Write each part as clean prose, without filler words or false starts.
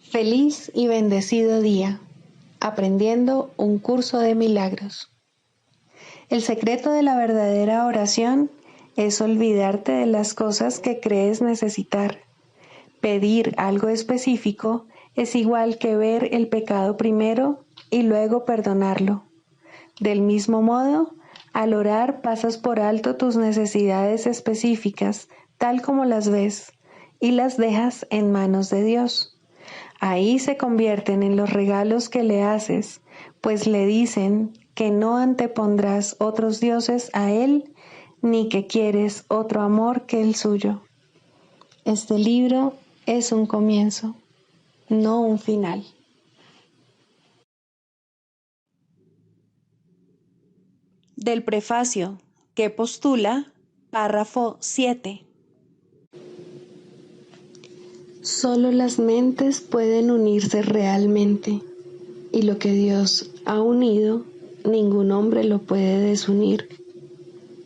Feliz y bendecido día, aprendiendo un curso de milagros. El secreto de la verdadera oración es olvidarte de las cosas que crees necesitar. Pedir algo específico es igual que ver el pecado primero y luego perdonarlo. Del mismo modo, al orar pasas por alto tus necesidades específicas, tal como las ves, y las dejas en manos de Dios. Ahí se convierten en los regalos que le haces, pues le dicen que no antepondrás otros dioses a Él, ni que quieres otro amor que el suyo. Este libro es un comienzo, no un final. Del prefacio, que postula, párrafo 7. Solo las mentes pueden unirse realmente, y lo que Dios ha unido, ningún hombre lo puede desunir.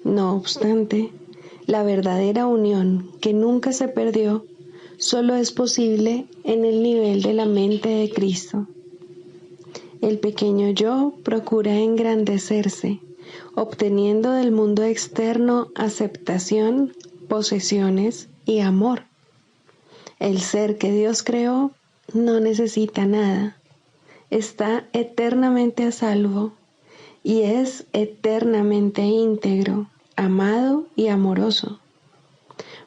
No obstante, la verdadera unión, que nunca se perdió, solo es posible en el nivel de la mente de Cristo. El pequeño yo procura engrandecerse, obteniendo del mundo externo aceptación, posesiones y amor. El ser que Dios creó no necesita nada, está eternamente a salvo y es eternamente íntegro, amado y amoroso.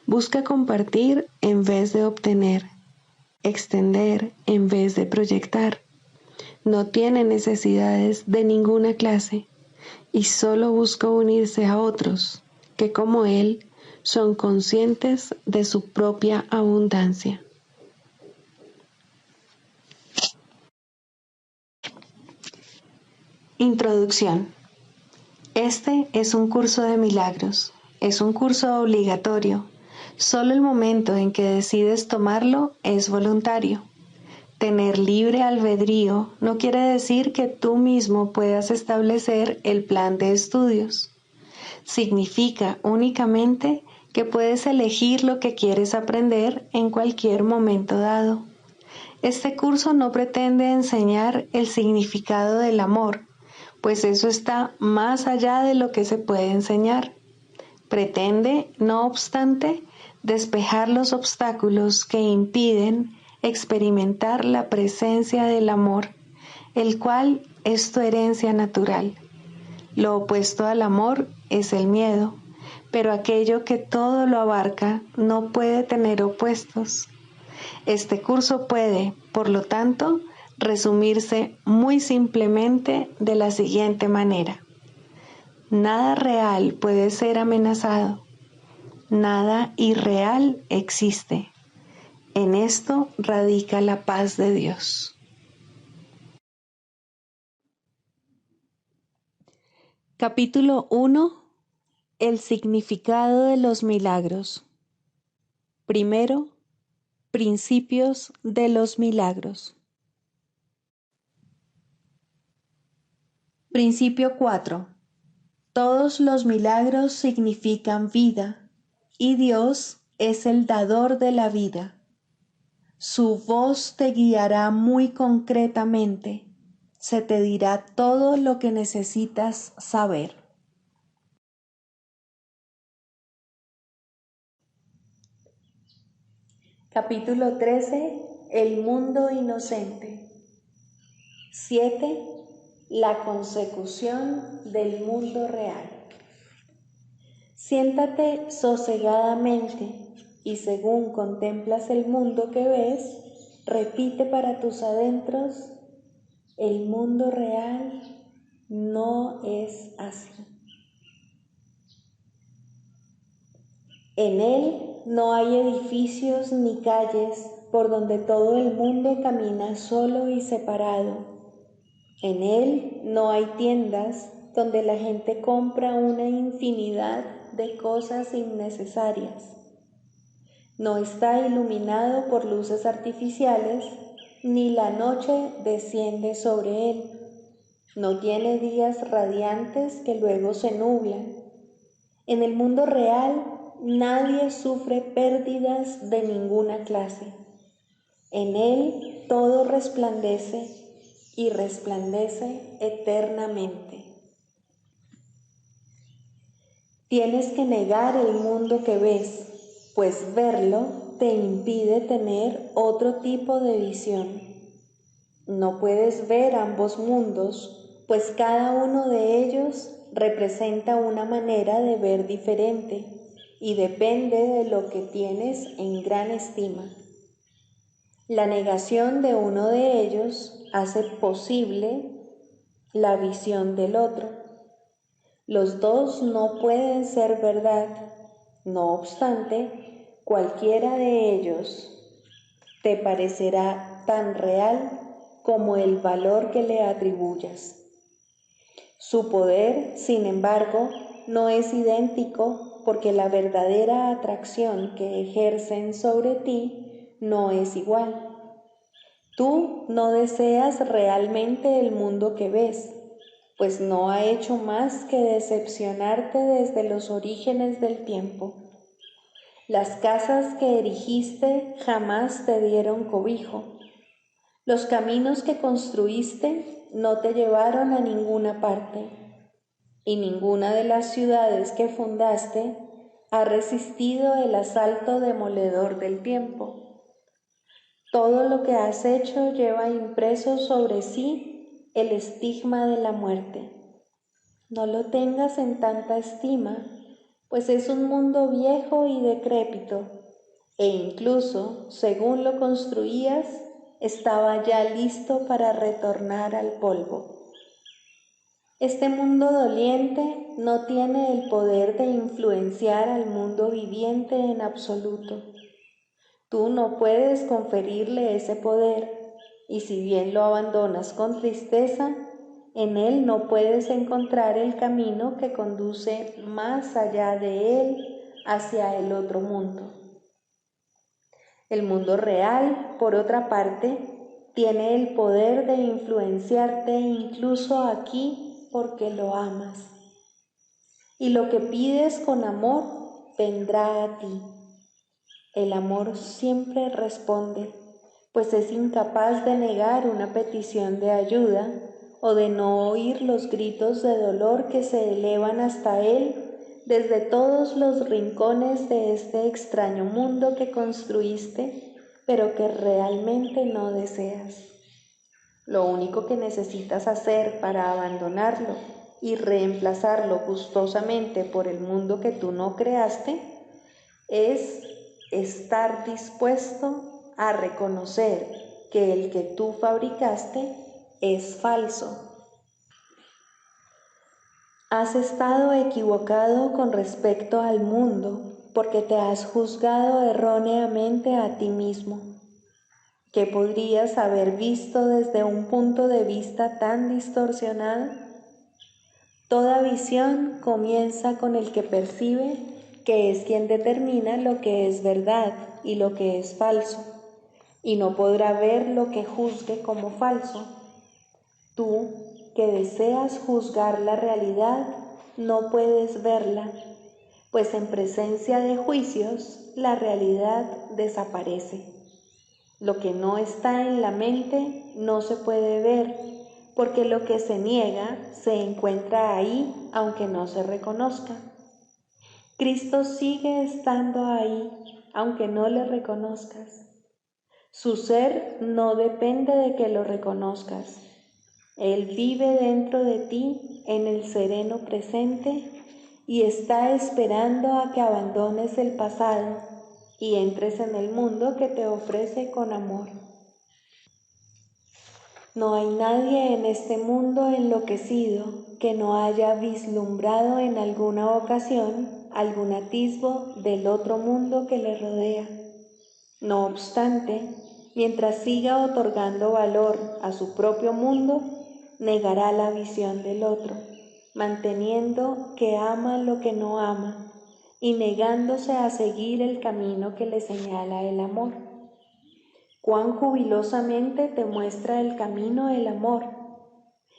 Busca compartir en vez de obtener, extender en vez de proyectar. No tiene necesidades de ninguna clase y solo busca unirse a otros que, como él, son conscientes de su propia abundancia. Introducción. Este es un curso de milagros. Es un curso obligatorio. Solo el momento en que decides tomarlo es voluntario. Tener libre albedrío no quiere decir que tú mismo puedas establecer el plan de estudios. Significa únicamente que puedes elegir lo que quieres aprender en cualquier momento dado. Este curso no pretende enseñar el significado del amor, pues eso está más allá de lo que se puede enseñar. Pretende, no obstante, despejar los obstáculos que impiden experimentar la presencia del amor, el cual es tu herencia natural. Lo opuesto al amor es el miedo, pero aquello que todo lo abarca no puede tener opuestos. Este curso puede, por lo tanto, resumirse muy simplemente de la siguiente manera. Nada real puede ser amenazado. Nada irreal existe. En esto radica la paz de Dios. Capítulo 1. El significado de los milagros. Primero, principios de los milagros. Principio 4. Todos los milagros significan vida, y Dios es el dador de la vida. Su voz te guiará muy concretamente, se te dirá todo lo que necesitas saber. Capítulo 13. El mundo inocente. 7. La consecución del mundo real. Siéntate sosegadamente y según contemplas el mundo que ves, repite para tus adentros: el mundo real no es así. En él no hay edificios ni calles por donde todo el mundo camina solo y separado. En él no hay tiendas donde la gente compra una infinidad de cosas innecesarias. No está iluminado por luces artificiales, ni la noche desciende sobre él. No tiene días radiantes que luego se nublan. En el mundo real nadie sufre pérdidas de ninguna clase. En él todo resplandece y resplandece eternamente. Tienes que negar el mundo que ves, pues verlo te impide tener otro tipo de visión. No puedes ver ambos mundos, pues cada uno de ellos representa una manera de ver diferente y depende de lo que tienes en gran estima. La negación de uno de ellos hace posible la visión del otro. Los dos no pueden ser verdad, no obstante, cualquiera de ellos te parecerá tan real como el valor que le atribuyas. Su poder, sin embargo, no es idéntico porque la verdadera atracción que ejercen sobre ti no es igual. Tú no deseas realmente el mundo que ves, pues no ha hecho más que decepcionarte desde los orígenes del tiempo. Las casas que erigiste jamás te dieron cobijo. Los caminos que construiste no te llevaron a ninguna parte, y ninguna de las ciudades que fundaste ha resistido el asalto demoledor del tiempo. Todo lo que has hecho lleva impreso sobre sí el estigma de la muerte. No lo tengas en tanta estima, pues es un mundo viejo y decrépito, e incluso, según lo construías, estaba ya listo para retornar al polvo. Este mundo doliente no tiene el poder de influenciar al mundo viviente en absoluto. Tú no puedes conferirle ese poder, y si bien lo abandonas con tristeza, en él no puedes encontrar el camino que conduce más allá de él hacia el otro mundo. El mundo real, por otra parte, tiene el poder de influenciarte incluso aquí porque lo amas. Y lo que pides con amor vendrá a ti. El amor siempre responde, pues es incapaz de negar una petición de ayuda o de no oír los gritos de dolor que se elevan hasta él desde todos los rincones de este extraño mundo que construiste, pero que realmente no deseas. Lo único que necesitas hacer para abandonarlo y reemplazarlo gustosamente por el mundo que tú no creaste es estar dispuesto a reconocer que el que tú fabricaste es falso. Has estado equivocado con respecto al mundo porque te has juzgado erróneamente a ti mismo. ¿Qué podrías haber visto desde un punto de vista tan distorsionado? Toda visión comienza con el que percibe, que es quien determina lo que es verdad y lo que es falso, y no podrá ver lo que juzgue como falso. Tú, que deseas juzgar la realidad, no puedes verla, pues en presencia de juicios, la realidad desaparece. Lo que no está en la mente no se puede ver, porque lo que se niega se encuentra ahí aunque no se reconozca. Cristo sigue estando ahí aunque no le reconozcas. Su ser no depende de que lo reconozcas. Él vive dentro de ti en el sereno presente y está esperando a que abandones el pasado y entres en el mundo que te ofrece con amor. No hay nadie en este mundo enloquecido que no haya vislumbrado en alguna ocasión algún atisbo del otro mundo que le rodea. No obstante, mientras siga otorgando valor a su propio mundo, negará la visión del otro, manteniendo que ama lo que no ama y negándose a seguir el camino que le señala el amor. Cuán jubilosamente te muestra el camino el amor,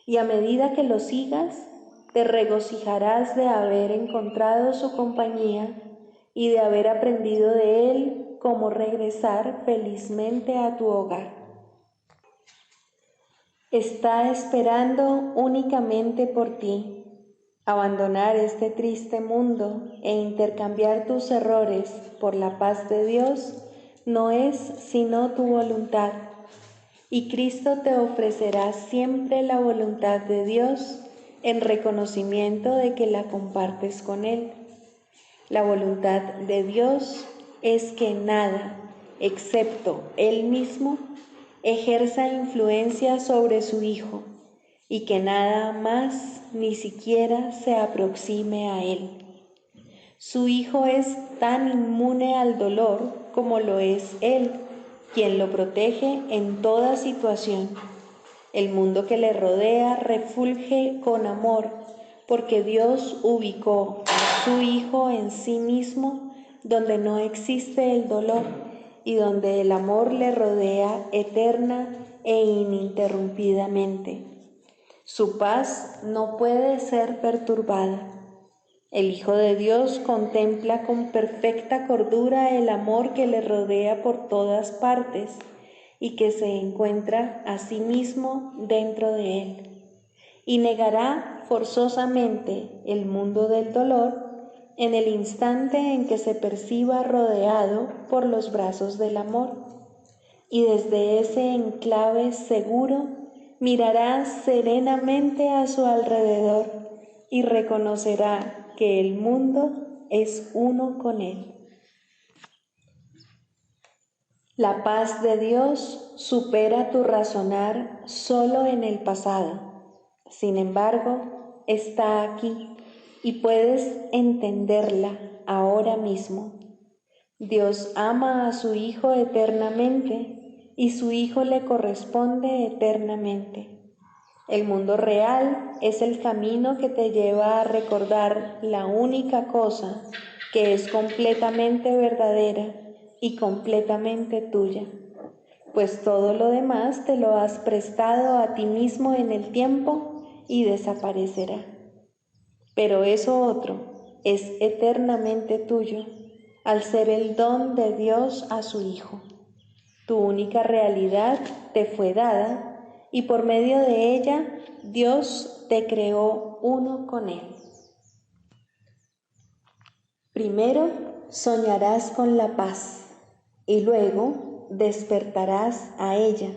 y a medida que lo sigas, te regocijarás de haber encontrado su compañía y de haber aprendido de él cómo regresar felizmente a tu hogar. Está esperando únicamente por ti. Abandonar este triste mundo e intercambiar tus errores por la paz de Dios no es sino tu voluntad. Y Cristo te ofrecerá siempre la voluntad de Dios en reconocimiento de que la compartes con Él. La voluntad de Dios es que nada, excepto Él mismo, ejerza influencia sobre su Hijo y que nada más ni siquiera se aproxime a Él. Su Hijo es tan inmune al dolor como lo es Él, quien lo protege en toda situación. El mundo que le rodea refulge con amor, porque Dios ubicó a su Hijo en sí mismo, donde no existe el dolor y donde el amor le rodea eterna e ininterrumpidamente. Su paz no puede ser perturbada. El Hijo de Dios contempla con perfecta cordura el amor que le rodea por todas partes y que se encuentra a sí mismo dentro de él, y negará forzosamente el mundo del dolor en el instante en que se perciba rodeado por los brazos del amor, y desde ese enclave seguro mirará serenamente a su alrededor y reconocerá que el mundo es uno con él. La paz de Dios supera tu razonar solo en el pasado. Sin embargo, está aquí y puedes entenderla ahora mismo. Dios ama a su Hijo eternamente y su Hijo le corresponde eternamente. El mundo real es el camino que te lleva a recordar la única cosa que es completamente verdadera y completamente tuya, pues todo lo demás te lo has prestado a ti mismo en el tiempo y desaparecerá. Pero eso otro es eternamente tuyo, al ser el don de Dios a su Hijo. Tu única realidad te fue dada y por medio de ella Dios te creó uno con Él. Primero soñarás con la paz y luego despertarás a ella.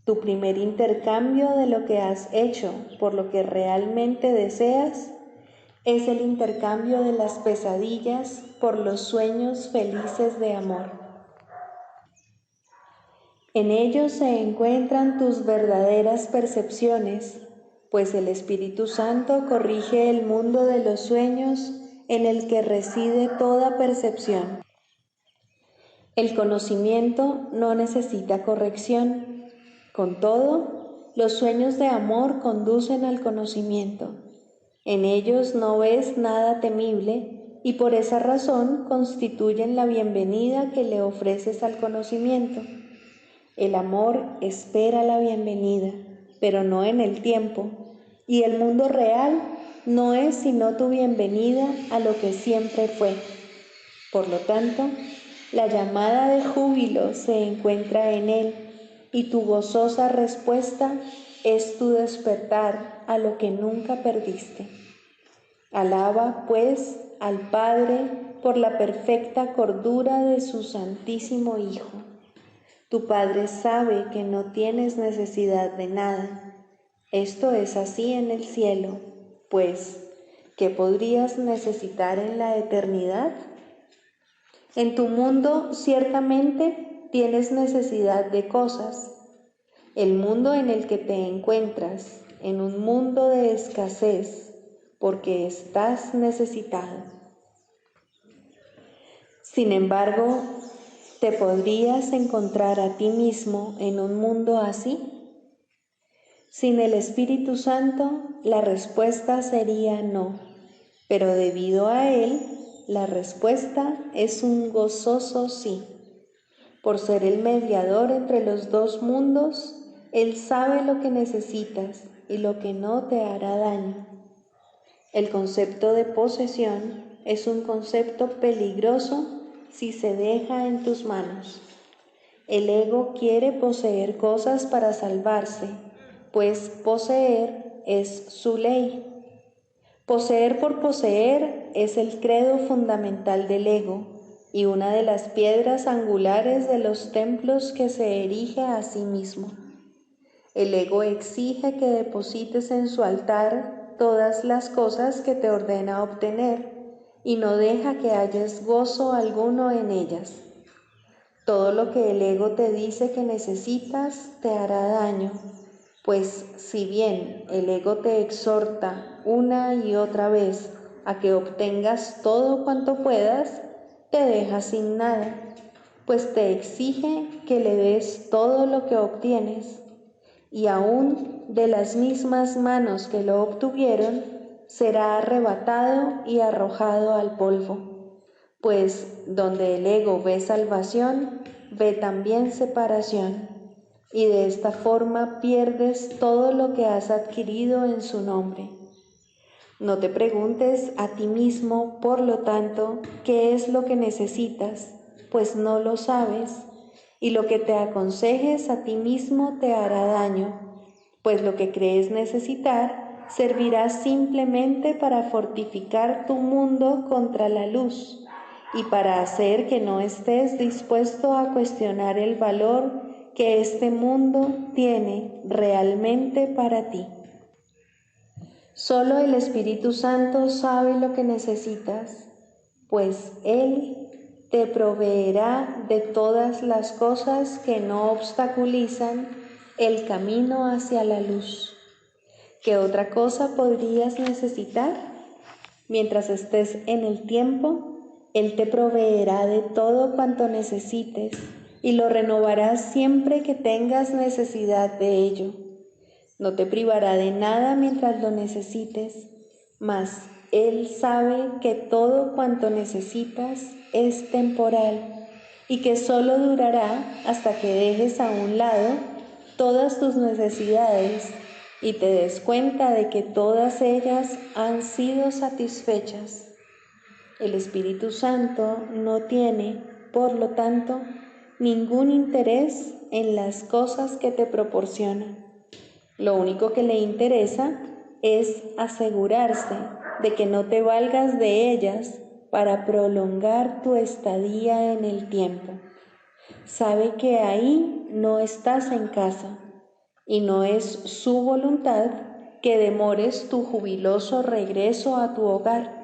Tu primer intercambio de lo que has hecho por lo que realmente deseas es el intercambio de las pesadillas por los sueños felices de amor. En ellos se encuentran tus verdaderas percepciones, pues el Espíritu Santo corrige el mundo de los sueños en el que reside toda percepción. El conocimiento no necesita corrección. Con todo, los sueños de amor conducen al conocimiento. En ellos no ves nada temible y por esa razón constituyen la bienvenida que le ofreces al conocimiento. El amor espera la bienvenida, pero no en el tiempo, y el mundo real no es sino tu bienvenida a lo que siempre fue. Por lo tanto, la llamada de júbilo se encuentra en él, y tu gozosa respuesta es tu despertar a lo que nunca perdiste. Alaba, pues, al Padre por la perfecta cordura de su Santísimo Hijo. Tu Padre sabe que no tienes necesidad de nada. Esto es así en el cielo, pues, ¿qué podrías necesitar en la eternidad? En tu mundo ciertamente tienes necesidad de cosas. El mundo en el que te encuentras, en un mundo de escasez, porque estás necesitado. Sin embargo, ¿te podrías encontrar a ti mismo en un mundo así? Sin el Espíritu Santo, la respuesta sería no, pero debido a Él, la respuesta es un gozoso sí. Por ser el mediador entre los dos mundos, Él sabe lo que necesitas y lo que no te hará daño. El concepto de posesión es un concepto peligroso si se deja en tus manos. El ego quiere poseer cosas para salvarse, pues poseer es su ley. Poseer por poseer es el credo fundamental del ego y una de las piedras angulares de los templos que se erige a sí mismo. El ego exige que deposites en su altar todas las cosas que te ordena obtener y no deja que halles gozo alguno en ellas. Todo lo que el ego te dice que necesitas te hará daño, pues si bien el ego te exhorta una y otra vez a que obtengas todo cuanto puedas, te deja sin nada, pues te exige que le des todo lo que obtienes, y aún de las mismas manos que lo obtuvieron, será arrebatado y arrojado al polvo, pues donde el ego ve salvación, ve también separación, y de esta forma pierdes todo lo que has adquirido en su nombre. No te preguntes a ti mismo, por lo tanto, qué es lo que necesitas, pues no lo sabes, y lo que te aconsejes a ti mismo te hará daño, pues lo que crees necesitar servirá simplemente para fortificar tu mundo contra la luz y para hacer que no estés dispuesto a cuestionar el valor que este mundo tiene realmente para ti. Solo el Espíritu Santo sabe lo que necesitas, pues Él te proveerá de todas las cosas que no obstaculizan el camino hacia la luz. ¿Qué otra cosa podrías necesitar? Mientras estés en el tiempo, Él te proveerá de todo cuanto necesites y lo renovarás siempre que tengas necesidad de ello. No te privará de nada mientras lo necesites, mas Él sabe que todo cuanto necesitas es temporal y que solo durará hasta que dejes a un lado todas tus necesidades y te des cuenta de que todas ellas han sido satisfechas. El Espíritu Santo no tiene, por lo tanto, ningún interés en las cosas que te proporciona. Lo único que le interesa es asegurarse de que no te valgas de ellas para prolongar tu estadía en el tiempo. Sabe que ahí no estás en casa y no es su voluntad que demores tu jubiloso regreso a tu hogar.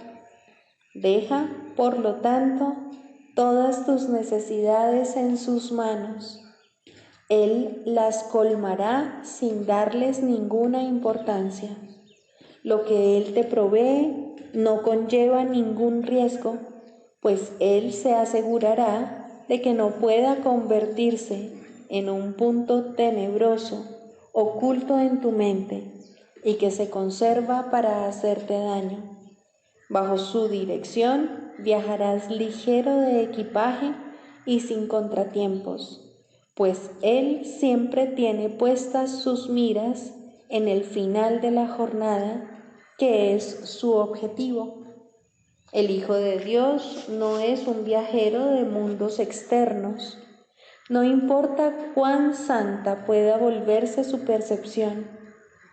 Deja, por lo tanto, todas tus necesidades en sus manos. Él las colmará sin darles ninguna importancia. Lo que Él te provee no conlleva ningún riesgo, pues Él se asegurará de que no pueda convertirse en un punto tenebroso, oculto en tu mente, y que se conserva para hacerte daño. Bajo su dirección viajarás ligero de equipaje y sin contratiempos, pues Él siempre tiene puestas sus miras en el final de la jornada, que es su objetivo. El Hijo de Dios no es un viajero de mundos externos. No importa cuán santa pueda volverse su percepción,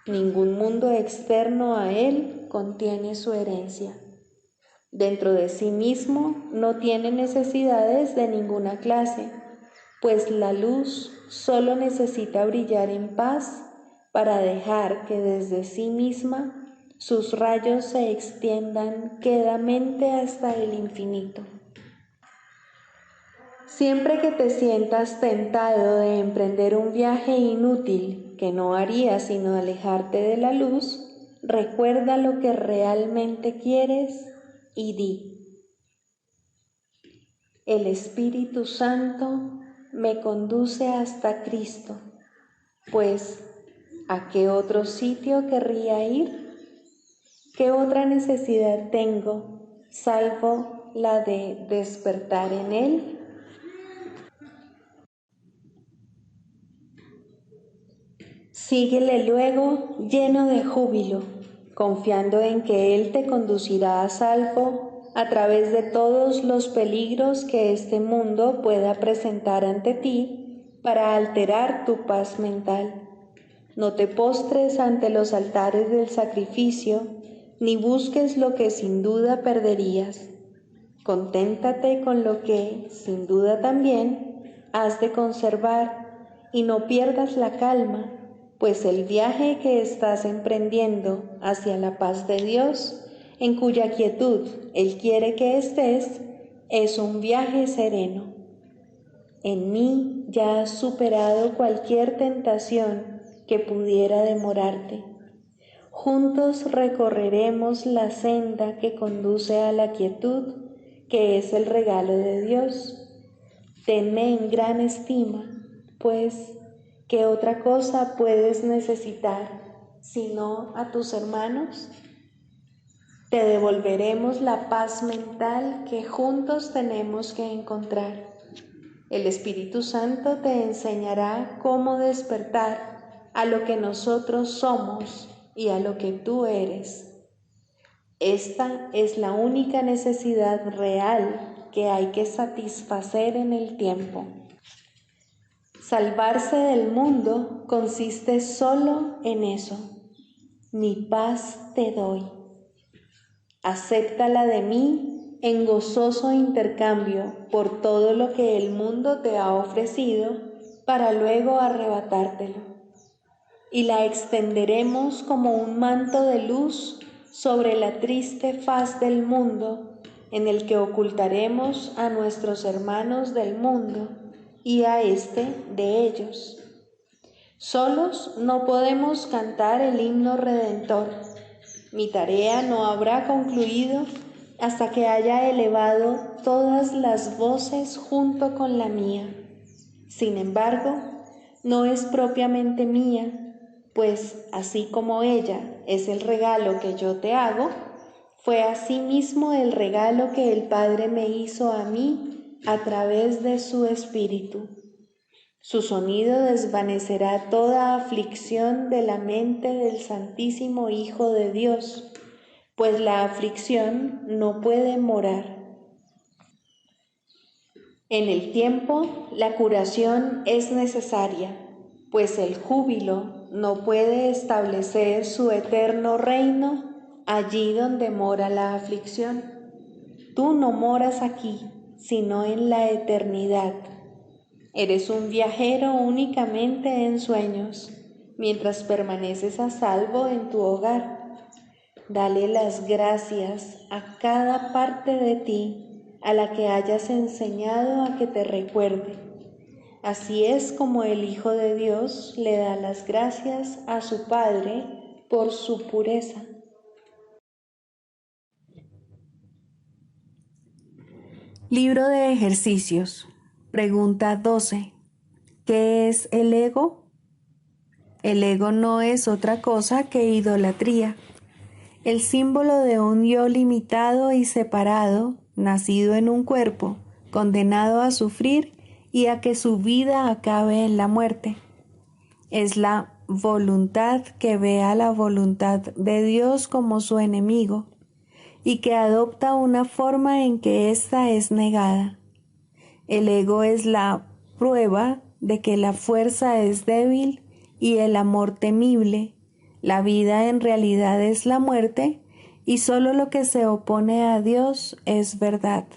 ningún mundo externo a Él contiene su herencia. Dentro de sí mismo no tiene necesidades de ninguna clase, pues la luz solo necesita brillar en paz para dejar que desde sí misma sus rayos se extiendan quedamente hasta el infinito. Siempre que te sientas tentado de emprender un viaje inútil que no harías sino alejarte de la luz, recuerda lo que realmente quieres y di: el Espíritu Santo me conduce hasta Cristo, pues ¿a qué otro sitio querría ir? ¿Qué otra necesidad tengo salvo la de despertar en Él? Síguele luego lleno de júbilo, confiando en que Él te conducirá a salvo a través de todos los peligros que este mundo pueda presentar ante ti para alterar tu paz mental. No te postres ante los altares del sacrificio, ni busques lo que sin duda perderías. Conténtate con lo que, sin duda también, has de conservar y no pierdas la calma, pues el viaje que estás emprendiendo hacia la paz de Dios, en cuya quietud Él quiere que estés, es un viaje sereno. En mí ya has superado cualquier tentación que pudiera demorarte. Juntos recorreremos la senda que conduce a la quietud, que es el regalo de Dios. Tenme en gran estima, pues, ¿qué otra cosa puedes necesitar sino a tus hermanos? Te devolveremos la paz mental que juntos tenemos que encontrar. El Espíritu Santo te enseñará cómo despertar a lo que nosotros somos y a lo que tú eres. Esta es la única necesidad real que hay que satisfacer en el tiempo. Salvarse del mundo consiste solo en eso. Mi paz te doy. Acéptala de mí en gozoso intercambio por todo lo que el mundo te ha ofrecido para luego arrebatártelo. Y la extenderemos como un manto de luz sobre la triste faz del mundo, en el que ocultaremos a nuestros hermanos del mundo y a este de ellos. Solos no podemos cantar el himno redentor. Mi tarea no habrá concluido hasta que haya elevado todas las voces junto con la mía. Sin embargo, no es propiamente mía, pues así como ella es el regalo que yo te hago, fue asimismo el regalo que el Padre me hizo a mí a través de su Espíritu. Su sonido desvanecerá toda aflicción de la mente del Santísimo Hijo de Dios, pues la aflicción no puede morar. En el tiempo, la curación es necesaria, pues el júbilo no puede establecer su eterno reino allí donde mora la aflicción. Tú no moras aquí, sino en la eternidad. Eres un viajero únicamente en sueños, mientras permaneces a salvo en tu hogar. Dale las gracias a cada parte de ti a la que hayas enseñado a que te recuerde. Así es como el Hijo de Dios le da las gracias a su Padre por su pureza. Libro de ejercicios. Pregunta 12. ¿Qué es el ego? El ego no es otra cosa que idolatría. El símbolo de un yo limitado y separado, nacido en un cuerpo, condenado a sufrir y a que su vida acabe en la muerte. Es la voluntad que ve a la voluntad de Dios como su enemigo y que adopta una forma en que ésta es negada. El ego es la prueba de que la fuerza es débil y el amor temible. La vida en realidad es la muerte y solo lo que se opone a Dios es verdad.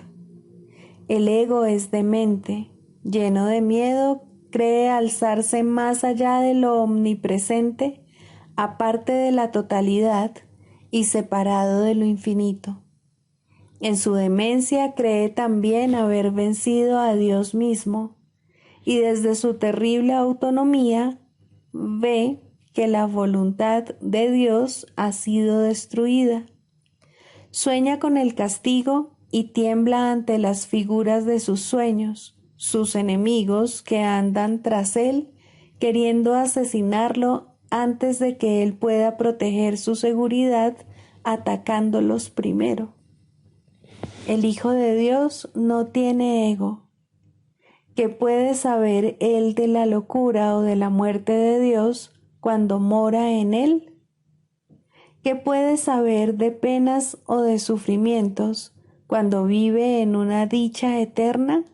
El ego es demente, lleno de miedo, cree alzarse más allá de lo omnipresente, aparte de la totalidad y separado de lo infinito. En su demencia cree también haber vencido a Dios mismo y desde su terrible autonomía ve que la voluntad de Dios ha sido destruida. Sueña con el castigo y tiembla ante las figuras de sus sueños, sus enemigos que andan tras él, queriendo asesinarlo antes de que él pueda proteger su seguridad atacándolos primero. El Hijo de Dios no tiene ego. ¿Qué puede saber él de la locura o de la muerte de Dios cuando mora en él? ¿Qué puede saber de penas o de sufrimientos cuando vive en una dicha eterna?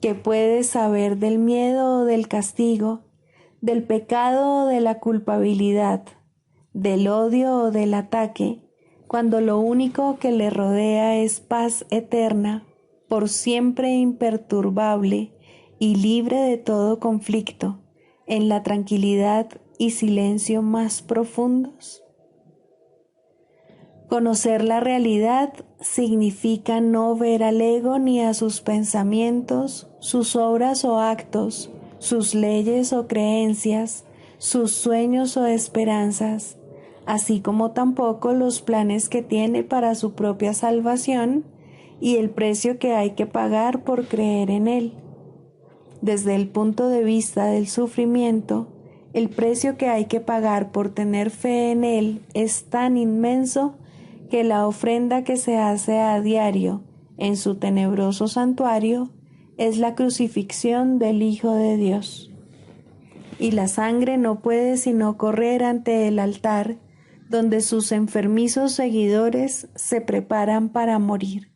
¿Qué puede saber del miedo o del castigo del pecado o de la culpabilidad, del odio o del ataque, cuando lo único que le rodea es paz eterna, por siempre imperturbable y libre de todo conflicto, en la tranquilidad y silencio más profundos? Conocer la realidad significa no ver al ego ni a sus pensamientos, sus obras o actos, sus leyes o creencias, sus sueños o esperanzas, así como tampoco los planes que tiene para su propia salvación y el precio que hay que pagar por creer en él. Desde el punto de vista del sufrimiento, el precio que hay que pagar por tener fe en él es tan inmenso que la ofrenda que se hace a diario en su tenebroso santuario es la crucifixión del Hijo de Dios. Y la sangre no puede sino correr ante el altar donde sus enfermizos seguidores se preparan para morir.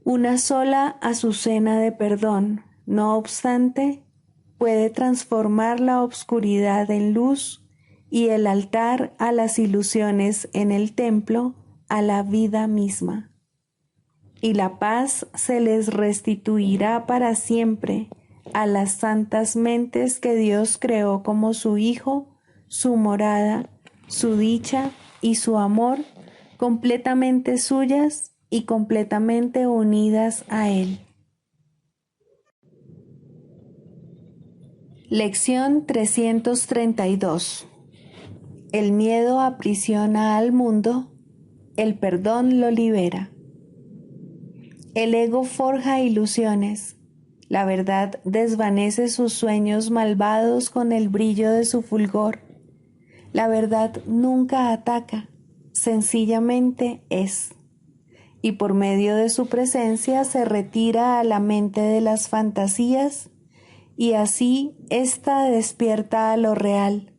Una sola azucena de perdón, no obstante, puede transformar la obscuridad en luz y el altar a las ilusiones en el templo a la vida misma. Y la paz se les restituirá para siempre a las santas mentes que Dios creó como su Hijo, su morada, su dicha y su amor, completamente suyas y completamente unidas a Él. Lección 332. El miedo aprisiona al mundo, el perdón lo libera. El ego forja ilusiones, la verdad desvanece sus sueños malvados con el brillo de su fulgor. La verdad nunca ataca, sencillamente es. Y por medio de su presencia se retira a la mente de las fantasías y así ésta despierta a lo real.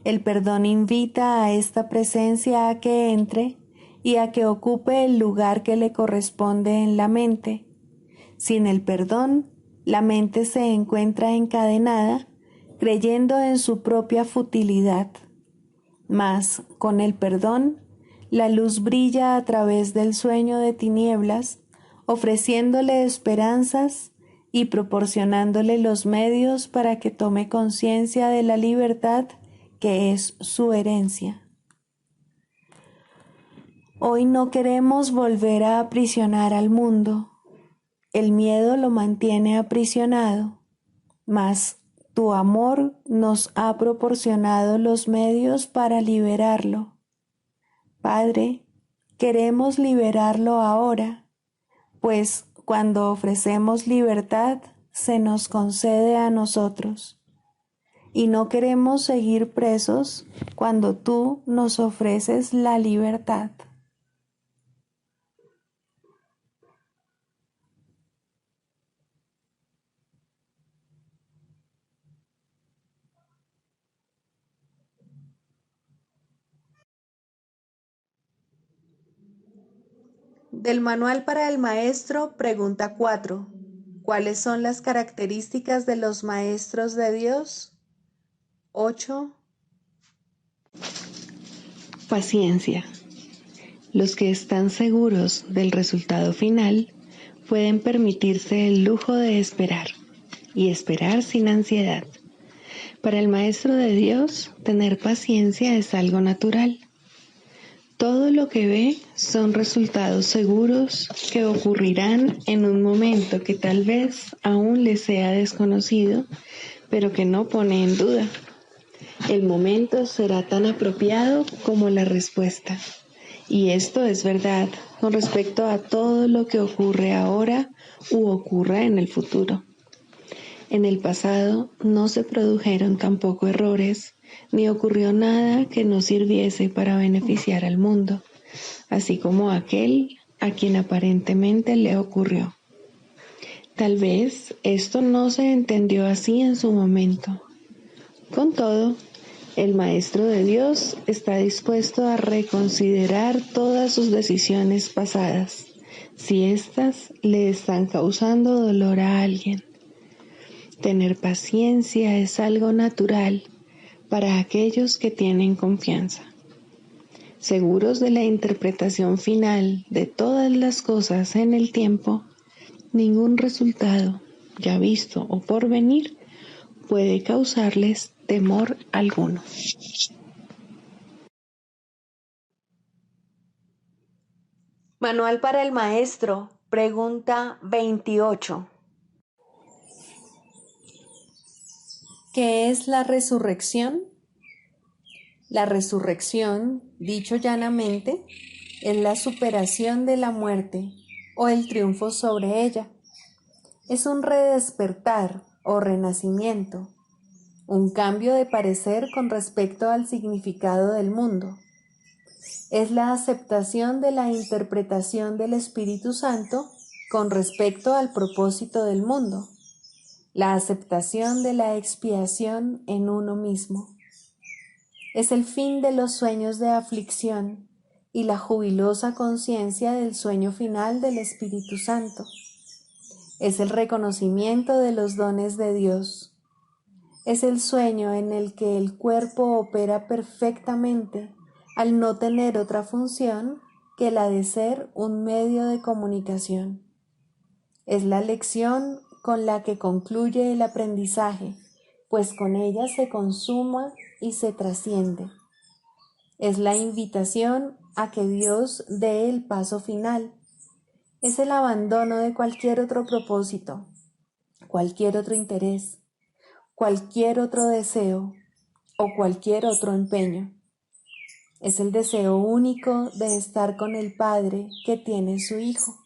El perdón invita a esta presencia a que entre y a que ocupe el lugar que le corresponde en la mente. Sin el perdón, la mente se encuentra encadenada, creyendo en su propia futilidad. Mas, con el perdón, la luz brilla a través del sueño de tinieblas, ofreciéndole esperanzas y proporcionándole los medios para que tome conciencia de la libertad que es su herencia. Hoy no queremos volver a aprisionar al mundo. El miedo lo mantiene aprisionado, mas tu amor nos ha proporcionado los medios para liberarlo. Padre, queremos liberarlo ahora, pues cuando ofrecemos libertad, se nos concede a nosotros. Y no queremos seguir presos cuando tú nos ofreces la libertad. Del Manual para el Maestro, pregunta 4. ¿Cuáles son las características de los maestros de Dios? 8. Paciencia. Los que están seguros del resultado final pueden permitirse el lujo de esperar y esperar sin ansiedad. Para el Maestro de Dios, tener paciencia es algo natural. Todo lo que ve son resultados seguros que ocurrirán en un momento que tal vez aún le sea desconocido, pero que no pone en duda. El momento será tan apropiado como la respuesta. Y esto es verdad con respecto a todo lo que ocurre ahora u ocurra en el futuro. En el pasado no se produjeron tampoco errores, ni ocurrió nada que no sirviese para beneficiar al mundo, así como aquel a quien aparentemente le ocurrió. Tal vez esto no se entendió así en su momento. Con todo, el Maestro de Dios está dispuesto a reconsiderar todas sus decisiones pasadas, si éstas le están causando dolor a alguien. Tener paciencia es algo natural para aquellos que tienen confianza. Seguros de la interpretación final de todas las cosas en el tiempo, ningún resultado, ya visto o por venir, puede causarles temor alguno. Manual para el maestro, pregunta 28. ¿Qué es la resurrección? La resurrección, dicho llanamente, es la superación de la muerte o el triunfo sobre ella. Es un redespertar o renacimiento, un cambio de parecer con respecto al significado del mundo. Es la aceptación de la interpretación del Espíritu Santo con respecto al propósito del mundo, la aceptación de la expiación en uno mismo. Es el fin de los sueños de aflicción y la jubilosa conciencia del sueño final del Espíritu Santo. Es el reconocimiento de los dones de Dios. Es el sueño en el que el cuerpo opera perfectamente al no tener otra función que la de ser un medio de comunicación. Es la lección con la que concluye el aprendizaje, pues con ella se consuma y se trasciende. Es la invitación a que Dios dé el paso final. Es el abandono de cualquier otro propósito, cualquier otro interés, cualquier otro deseo o cualquier otro empeño. Es el deseo único de estar con el Padre que tiene su Hijo.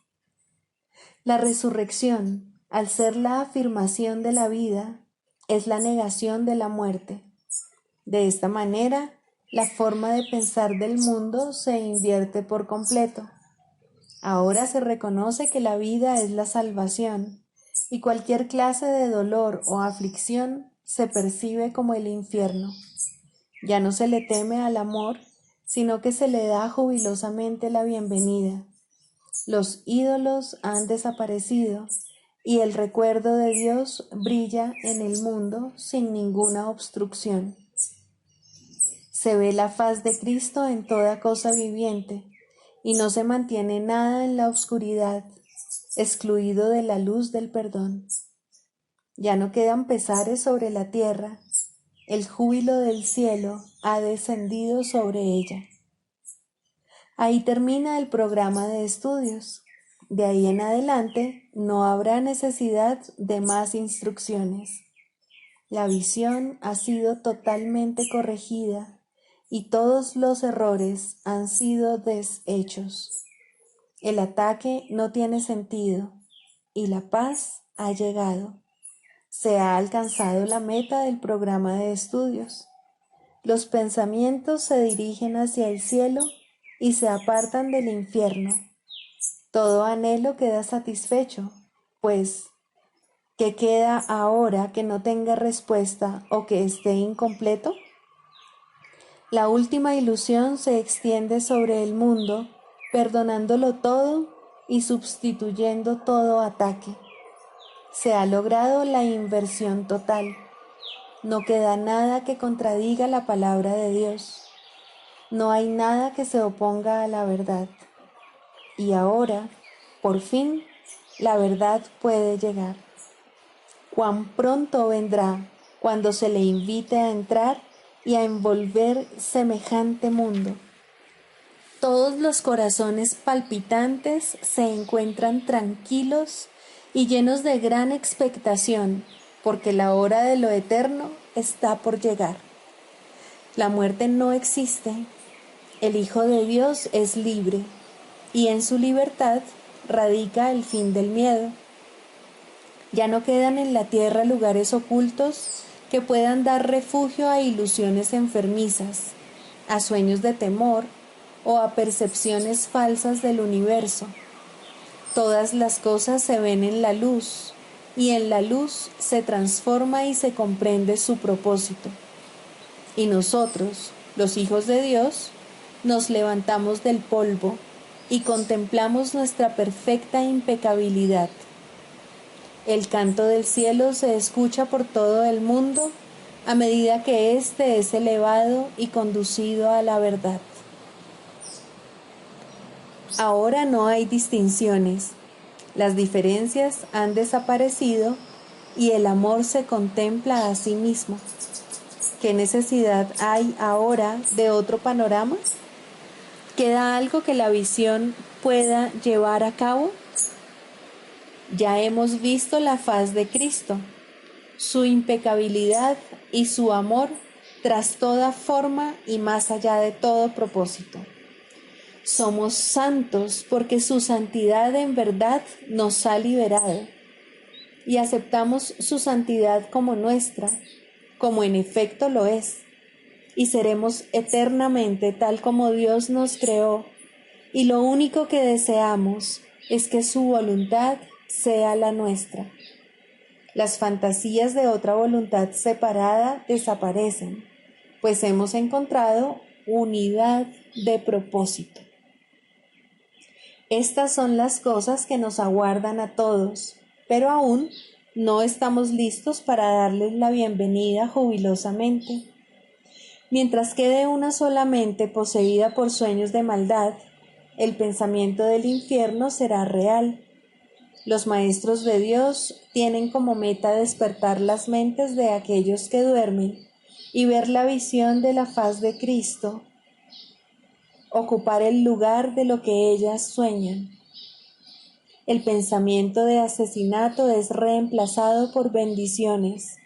La resurrección, al ser la afirmación de la vida, es la negación de la muerte. De esta manera, la forma de pensar del mundo se invierte por completo. Ahora se reconoce que la vida es la salvación y cualquier clase de dolor o aflicción se percibe como el infierno. Ya no se le teme al amor, sino que se le da jubilosamente la bienvenida. Los ídolos han desaparecido y el recuerdo de Dios brilla en el mundo sin ninguna obstrucción. Se ve la faz de Cristo en toda cosa viviente y no se mantiene nada en la oscuridad, excluido de la luz del perdón. Ya no quedan pesares sobre la tierra, el júbilo del cielo ha descendido sobre ella. Ahí termina el programa de estudios. De ahí en adelante no habrá necesidad de más instrucciones. La visión ha sido totalmente corregida y todos los errores han sido deshechos. El ataque no tiene sentido y la paz ha llegado. Se ha alcanzado la meta del programa de estudios. Los pensamientos se dirigen hacia el cielo y se apartan del infierno. Todo anhelo queda satisfecho, pues, ¿qué queda ahora que no tenga respuesta o que esté incompleto? La última ilusión se extiende sobre el mundo, perdonándolo todo y sustituyendo todo ataque. Se ha logrado la inversión total. No queda nada que contradiga la palabra de Dios. No hay nada que se oponga a la verdad. Y ahora, por fin, la verdad puede llegar. Cuán pronto vendrá cuando se le invite a entrar y a envolver semejante mundo. Todos los corazones palpitantes se encuentran tranquilos y llenos de gran expectación, porque la hora de lo eterno está por llegar. La muerte no existe. El Hijo de Dios es libre, y en su libertad radica el fin del miedo. Ya no quedan en la tierra lugares ocultos que puedan dar refugio a ilusiones enfermizas, a sueños de temor o a percepciones falsas del universo. Todas las cosas se ven en la luz, y en la luz se transforma y se comprende su propósito. Y nosotros, los hijos de Dios, nos levantamos del polvo y contemplamos nuestra perfecta impecabilidad. El canto del cielo se escucha por todo el mundo a medida que éste es elevado y conducido a la verdad. Ahora no hay distinciones, las diferencias han desaparecido y el amor se contempla a sí mismo. ¿Qué necesidad hay ahora de otro panorama? ¿Queda algo que la visión pueda llevar a cabo? Ya hemos visto la faz de Cristo, su impecabilidad y su amor tras toda forma y más allá de todo propósito. Somos santos porque su santidad en verdad nos ha liberado y aceptamos su santidad como nuestra, como en efecto lo es, y seremos eternamente tal como Dios nos creó, y lo único que deseamos es que su voluntad sea la nuestra. Las fantasías de otra voluntad separada desaparecen, pues hemos encontrado unidad de propósito. Estas son las cosas que nos aguardan a todos, pero aún no estamos listos para darles la bienvenida jubilosamente. Mientras quede una sola mente poseída por sueños de maldad, el pensamiento del infierno será real. Los maestros de Dios tienen como meta despertar las mentes de aquellos que duermen y ver la visión de la faz de Cristo, ocupar el lugar de lo que ellas sueñan. El pensamiento de asesinato es reemplazado por bendiciones.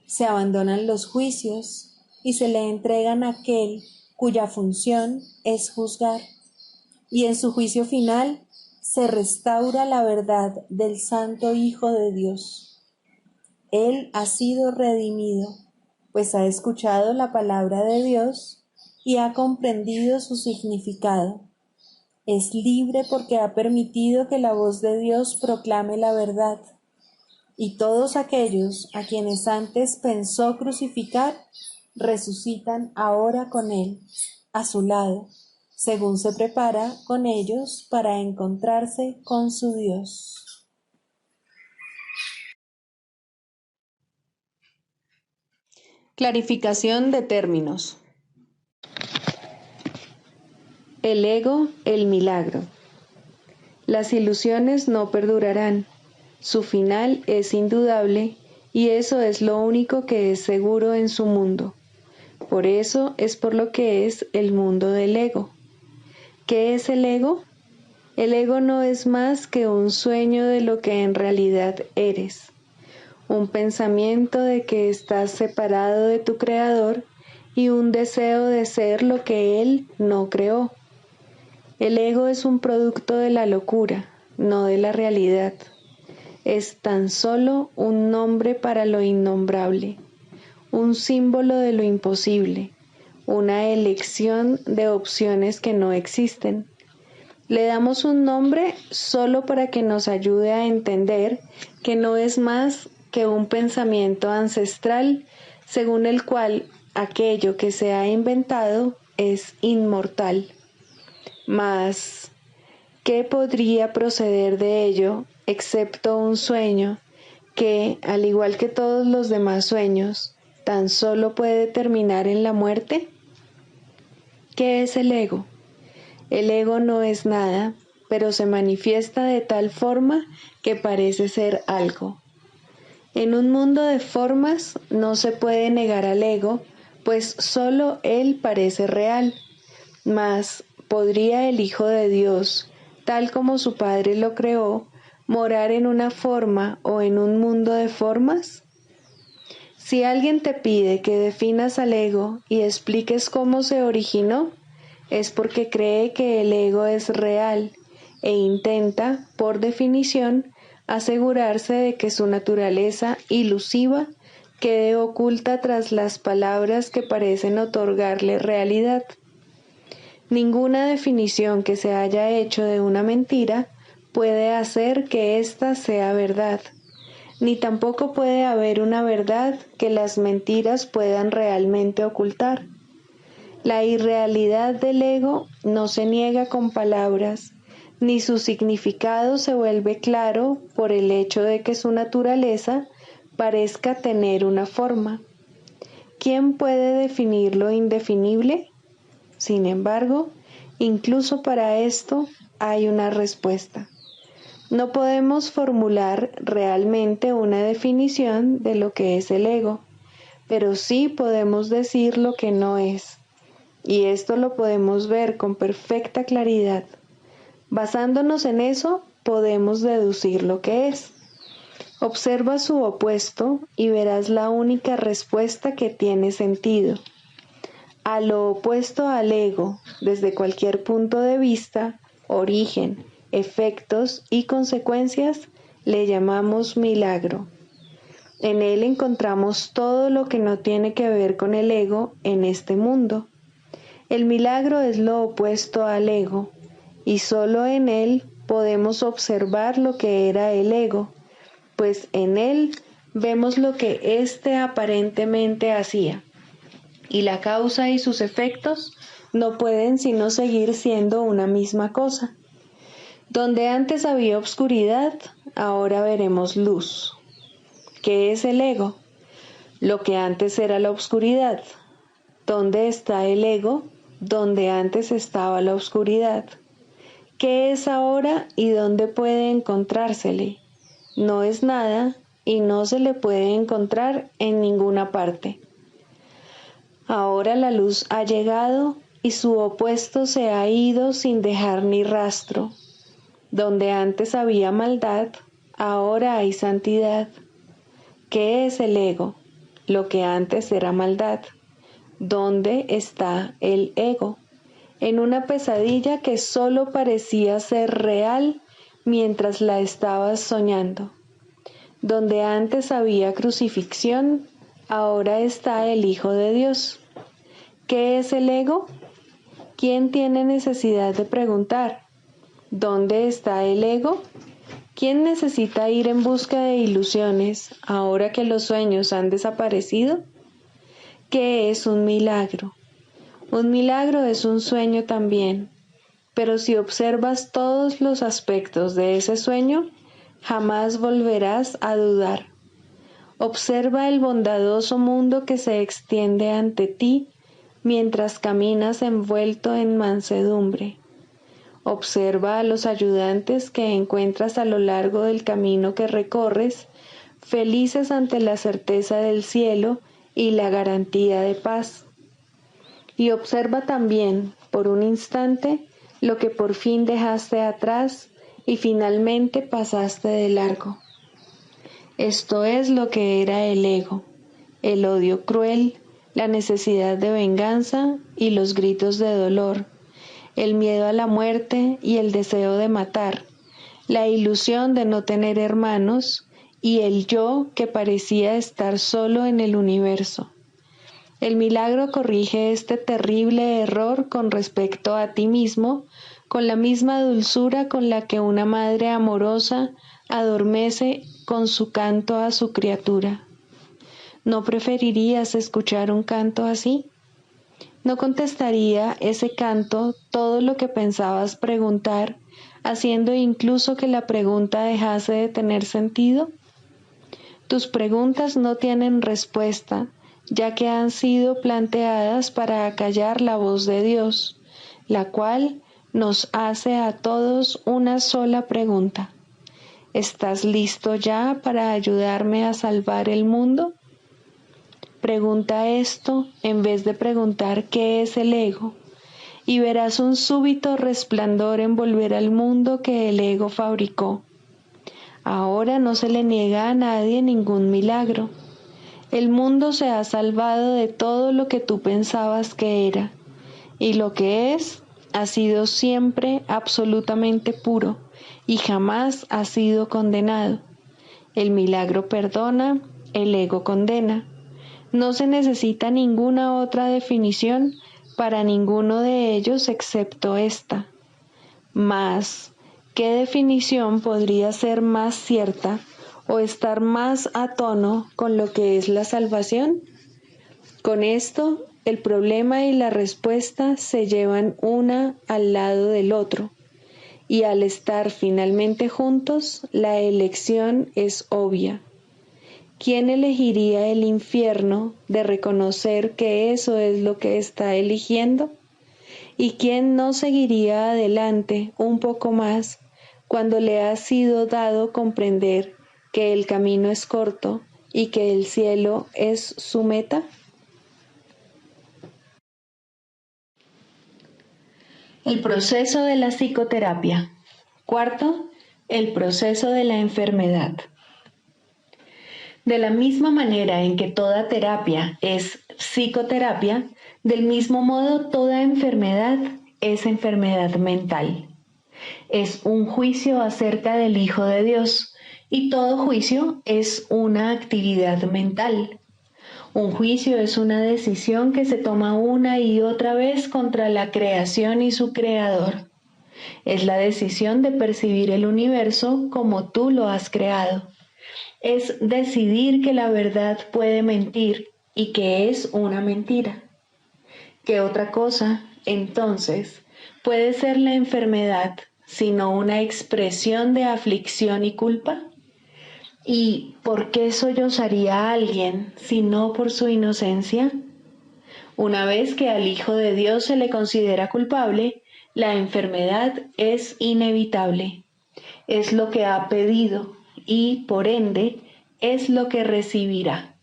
Se abandonan los juicios y se le entregan a aquel cuya función es juzgar. Y en su juicio final se restaura la verdad del Santo Hijo de Dios. Él ha sido redimido, pues ha escuchado la palabra de Dios y ha comprendido su significado. Es libre porque ha permitido que la voz de Dios proclame la verdad. Y todos aquellos a quienes antes pensó crucificar, resucitan ahora con Él, a su lado, según se prepara con ellos para encontrarse con su Dios. Clarificación de términos. El ego, el milagro. Las ilusiones no perdurarán. Su final es indudable y eso es lo único que es seguro en su mundo. Por eso es por lo que es el mundo del ego. ¿Qué es el ego? El ego no es más que un sueño de lo que en realidad eres. Un pensamiento de que estás separado de tu creador y un deseo de ser lo que él no creó. El ego es un producto de la locura, no de la realidad. Es tan solo un nombre para lo innombrable, un símbolo de lo imposible, una elección de opciones que no existen. Le damos un nombre solo para que nos ayude a entender que no es más que un pensamiento ancestral según el cual aquello que se ha inventado es inmortal. Mas, ¿qué podría proceder de ello excepto un sueño que, al igual que todos los demás sueños, tan solo puede terminar en la muerte? ¿Qué es el ego? El ego no es nada, pero se manifiesta de tal forma que parece ser algo. En un mundo de formas no se puede negar al ego, pues solo él parece real. Mas, ¿podría el Hijo de Dios, tal como su Padre lo creó, morar en una forma o en un mundo de formas? Si alguien te pide que definas al ego y expliques cómo se originó, es porque cree que el ego es real e intenta, por definición, asegurarse de que su naturaleza ilusiva quede oculta tras las palabras que parecen otorgarle realidad. Ninguna definición que se haya hecho de una mentira puede hacer que ésta sea verdad, ni tampoco puede haber una verdad que las mentiras puedan realmente ocultar. La irrealidad del ego no se niega con palabras, ni su significado se vuelve claro por el hecho de que su naturaleza parezca tener una forma. ¿Quién puede definir lo indefinible? Sin embargo, incluso para esto hay una respuesta. No podemos formular realmente una definición de lo que es el ego, pero sí podemos decir lo que no es, y esto lo podemos ver con perfecta claridad. Basándonos en eso, podemos deducir lo que es. Observa su opuesto y verás la única respuesta que tiene sentido. A lo opuesto al ego, desde cualquier punto de vista, origen, efectos y consecuencias, le llamamos milagro. En él encontramos todo lo que no tiene que ver con el ego en este mundo. El milagro es lo opuesto al ego, y solo en él podemos observar lo que era el ego, pues en él vemos lo que éste aparentemente hacía, y la causa y sus efectos no pueden sino seguir siendo una misma cosa. Donde antes había obscuridad, ahora veremos luz. ¿Qué es el ego? Lo que antes era la obscuridad. ¿Dónde está el ego? Donde antes estaba la oscuridad. ¿Qué es ahora y dónde puede encontrársele? No es nada y no se le puede encontrar en ninguna parte. Ahora la luz ha llegado y su opuesto se ha ido sin dejar ni rastro. Donde antes había maldad, ahora hay santidad. ¿Qué es el ego? Lo que antes era maldad. ¿Dónde está el ego? En una pesadilla que solo parecía ser real mientras la estabas soñando. Donde antes había crucifixión, ahora está el Hijo de Dios. ¿Qué es el ego? ¿Quién tiene necesidad de preguntar? ¿Dónde está el ego? ¿Quién necesita ir en busca de ilusiones ahora que los sueños han desaparecido? ¿Qué es un milagro? Un milagro es un sueño también, pero si observas todos los aspectos de ese sueño, jamás volverás a dudar. Observa el bondadoso mundo que se extiende ante ti mientras caminas envuelto en mansedumbre. Observa a los ayudantes que encuentras a lo largo del camino que recorres, felices ante la certeza del cielo y la garantía de paz. Y observa también, por un instante, lo que por fin dejaste atrás y finalmente pasaste de largo. Esto es lo que era el ego, el odio cruel, la necesidad de venganza y los gritos de dolor, el miedo a la muerte y el deseo de matar, la ilusión de no tener hermanos y el yo que parecía estar solo en el universo. El milagro corrige este terrible error con respecto a ti mismo, con la misma dulzura con la que una madre amorosa adormece con su canto a su criatura. ¿No preferirías escuchar un canto así? ¿No contestaría ese canto todo lo que pensabas preguntar, haciendo incluso que la pregunta dejase de tener sentido? Tus preguntas no tienen respuesta, ya que han sido planteadas para acallar la voz de Dios, la cual nos hace a todos una sola pregunta. ¿Estás listo ya para ayudarme a salvar el mundo? Pregunta esto en vez de preguntar qué es el ego, y verás un súbito resplandor envolver al mundo que el ego fabricó. Ahora no se le niega a nadie ningún milagro. El mundo se ha salvado de todo lo que tú pensabas que era, y lo que es ha sido siempre absolutamente puro y jamás ha sido condenado. El milagro perdona, el ego condena. No se necesita ninguna otra definición para ninguno de ellos excepto esta. Mas, ¿qué definición podría ser más cierta o estar más a tono con lo que es la salvación? Con esto, el problema y la respuesta se llevan una al lado del otro, y al estar finalmente juntos, la elección es obvia. ¿Quién elegiría el infierno de reconocer que eso es lo que está eligiendo? ¿Y quién no seguiría adelante un poco más cuando le ha sido dado comprender que el camino es corto y que el cielo es su meta? El proceso de la psicoterapia. Cuarto, el proceso de la enfermedad. De la misma manera en que toda terapia es psicoterapia, del mismo modo toda enfermedad es enfermedad mental. Es un juicio acerca del Hijo de Dios, y todo juicio es una actividad mental. Un juicio es una decisión que se toma una y otra vez contra la creación y su creador. Es la decisión de percibir el universo como tú lo has creado. Es decidir que la verdad puede mentir y que es una mentira. ¿Qué otra cosa, entonces, puede ser la enfermedad sino una expresión de aflicción y culpa? ¿Y por qué sollozaría a alguien si no por su inocencia? Una vez que al Hijo de Dios se le considera culpable, la enfermedad es inevitable. Es lo que ha pedido y, por ende, es lo que recibirá.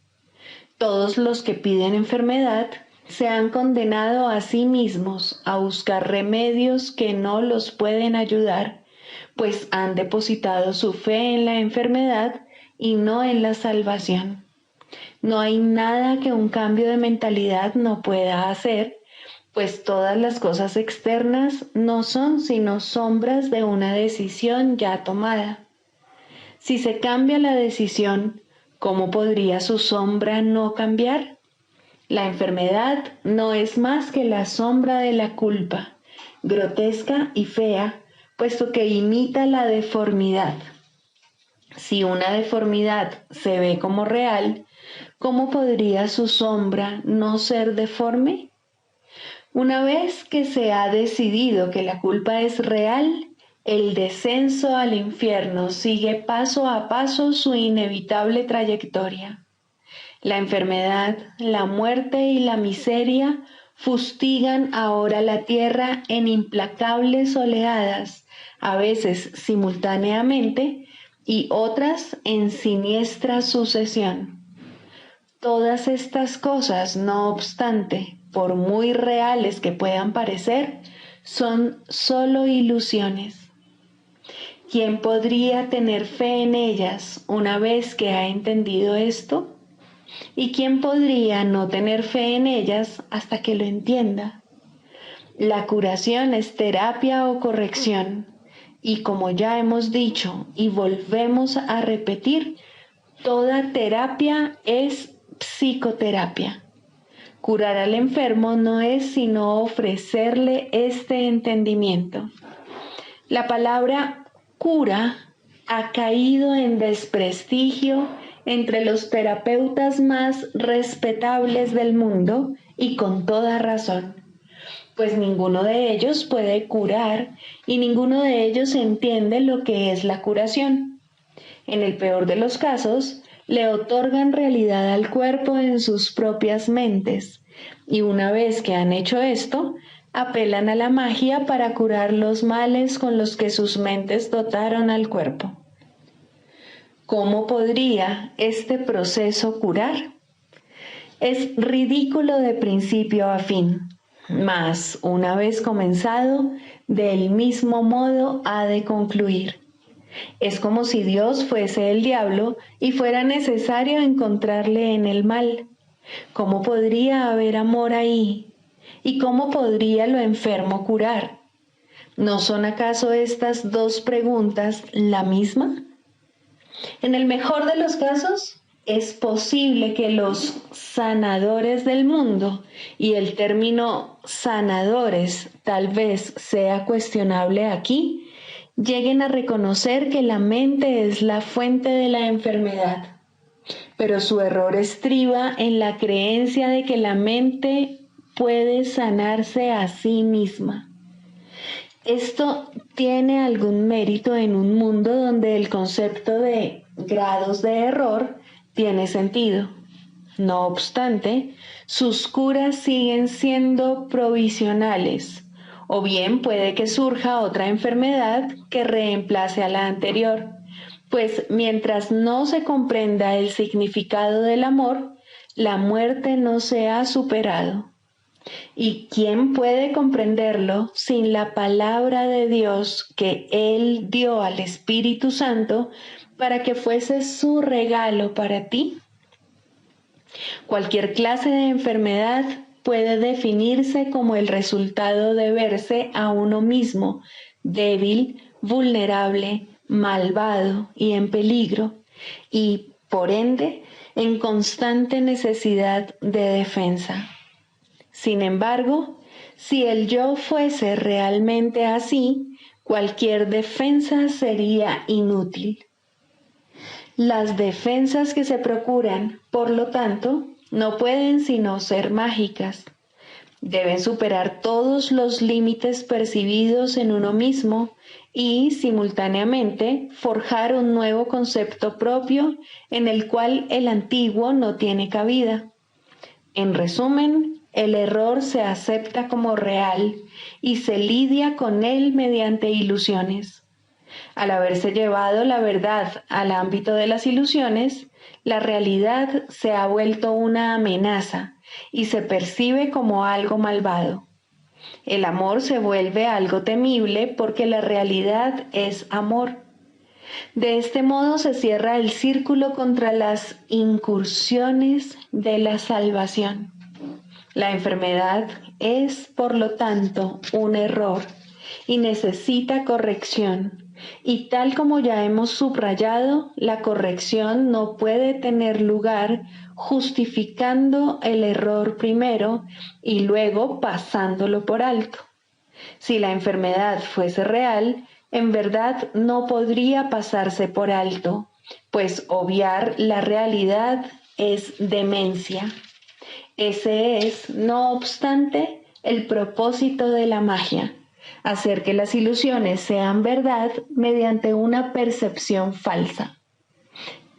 Todos los que piden enfermedad se han condenado a sí mismos a buscar remedios que no los pueden ayudar, pues han depositado su fe en la enfermedad y no en la salvación. No hay nada que un cambio de mentalidad no pueda hacer, pues todas las cosas externas no son sino sombras de una decisión ya tomada. Si se cambia la decisión, ¿cómo podría su sombra no cambiar? La enfermedad no es más que la sombra de la culpa, grotesca y fea, puesto que imita la deformidad. Si una deformidad se ve como real, ¿cómo podría su sombra no ser deforme? Una vez que se ha decidido que la culpa es real, el descenso al infierno sigue paso a paso su inevitable trayectoria. La enfermedad, la muerte y la miseria fustigan ahora la tierra en implacables oleadas, a veces simultáneamente y otras en siniestra sucesión. Todas estas cosas, no obstante, por muy reales que puedan parecer, son solo ilusiones. ¿Quién podría tener fe en ellas una vez que ha entendido esto? ¿Y quién podría no tener fe en ellas hasta que lo entienda? La curación es terapia o corrección, y como ya hemos dicho y volvemos a repetir, toda terapia es psicoterapia. Curar al enfermo no es sino ofrecerle este entendimiento. La palabra cura ha caído en desprestigio entre los terapeutas más respetables del mundo y con toda razón, pues ninguno de ellos puede curar y ninguno de ellos entiende lo que es la curación. En el peor de los casos, le otorgan realidad al cuerpo en sus propias mentes, y una vez que han hecho esto, apelan a la magia para curar los males con los que sus mentes dotaron al cuerpo. ¿Cómo podría este proceso curar? Es ridículo de principio a fin, mas una vez comenzado, del mismo modo ha de concluir. Es como si Dios fuese el diablo y fuera necesario encontrarle en el mal. ¿Cómo podría haber amor ahí? ¿Y cómo podría lo enfermo curar? ¿No son acaso estas dos preguntas la misma? En el mejor de los casos, es posible que los sanadores del mundo, y el término sanadores tal vez sea cuestionable aquí, lleguen a reconocer que la mente es la fuente de la enfermedad. Pero su error estriba en la creencia de que la mente puede sanarse a sí misma. Esto tiene algún mérito en un mundo donde el concepto de grados de error tiene sentido. No obstante, sus curas siguen siendo provisionales, o bien puede que surja otra enfermedad que reemplace a la anterior, pues mientras no se comprenda el significado del amor, la muerte no se ha superado. ¿Y quién puede comprenderlo sin la palabra de Dios que Él dio al Espíritu Santo para que fuese su regalo para ti? Cualquier clase de enfermedad puede definirse como el resultado de verse a uno mismo débil, vulnerable, malvado y en peligro, y por ende en constante necesidad de defensa. Sin embargo, si el yo fuese realmente así, cualquier defensa sería inútil. Las defensas que se procuran, por lo tanto, no pueden sino ser mágicas. Deben superar todos los límites percibidos en uno mismo y, simultáneamente, forjar un nuevo concepto propio en el cual el antiguo no tiene cabida. En resumen, el error se acepta como real y se lidia con él mediante ilusiones. Al haberse llevado la verdad al ámbito de las ilusiones, la realidad se ha vuelto una amenaza y se percibe como algo malvado. El amor se vuelve algo temible porque la realidad es amor. De este modo se cierra el círculo contra las incursiones de la salvación. La enfermedad es, por lo tanto, un error y necesita corrección. Y tal como ya hemos subrayado, la corrección no puede tener lugar justificando el error primero y luego pasándolo por alto. Si la enfermedad fuese real, en verdad no podría pasarse por alto, pues obviar la realidad es demencia. Ese es, no obstante, el propósito de la magia, hacer que las ilusiones sean verdad mediante una percepción falsa.